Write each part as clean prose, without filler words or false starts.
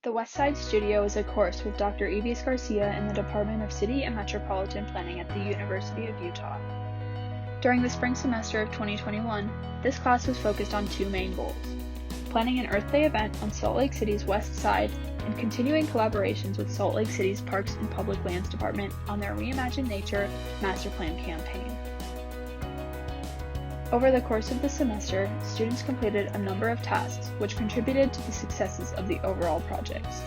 The Westside Studio is a course with Dr. Evis Garcia in the Department of City and Metropolitan Planning at the University of Utah. During the spring semester of 2021, this class was focused on two main goals: planning an Earth Day event on Salt Lake City's west side and continuing collaborations with Salt Lake City's Parks and Public Lands Department on their Reimagine Nature Master Plan campaign. Over the course of the semester, students completed a number of tasks which contributed to the successes of the overall projects.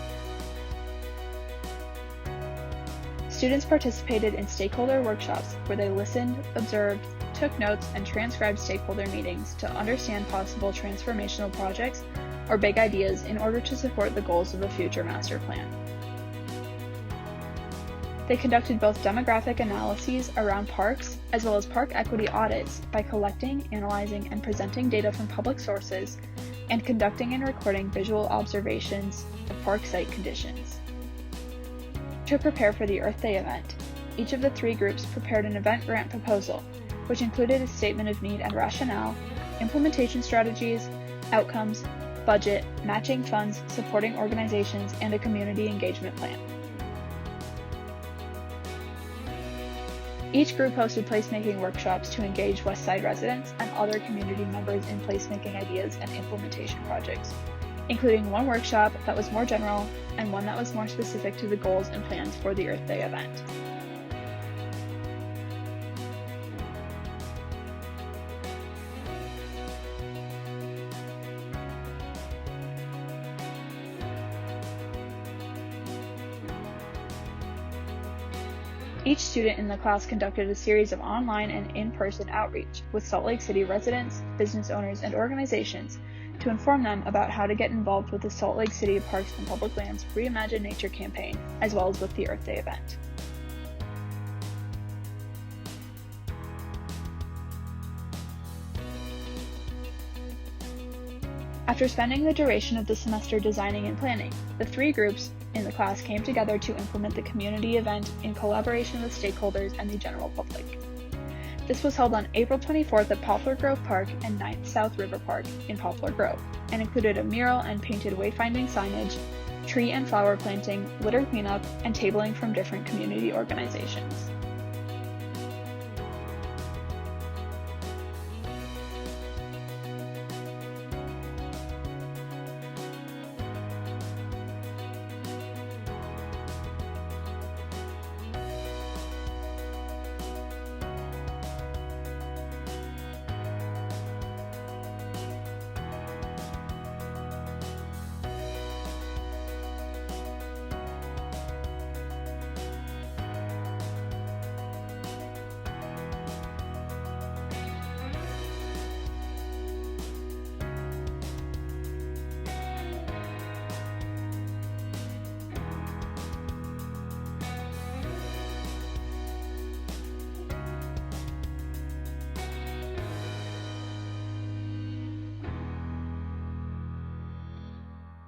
Students participated in stakeholder workshops where they listened, observed, took notes, and transcribed stakeholder meetings to understand possible transformational projects or big ideas in order to support the goals of a future master plan. They conducted both demographic analyses around parks as well as park equity audits by collecting, analyzing, and presenting data from public sources and conducting and recording visual observations of park site conditions. To prepare for the Earth Day event, each of the three groups prepared an event grant proposal, which included a statement of need and rationale, implementation strategies, outcomes, budget, matching funds, supporting organizations, and a community engagement plan. Each group hosted placemaking workshops to engage Westside residents and other community members in placemaking ideas and implementation projects, including one workshop that was more general and one that was more specific to the goals and plans for the Earth Day event. Each student in the class conducted a series of online and in-person outreach with Salt Lake City residents, business owners, and organizations to inform them about how to get involved with the Salt Lake City Parks and Public Lands Reimagine Nature Campaign, as well as with the Earth Day event. After spending the duration of the semester designing and planning, the three groups in the class came together to implement the community event in collaboration with stakeholders and the general public. This was held on April 24th at Poplar Grove Park and 9th South River Park in Poplar Grove, and included a mural and painted wayfinding signage, tree and flower planting, litter cleanup, and tabling from different community organizations.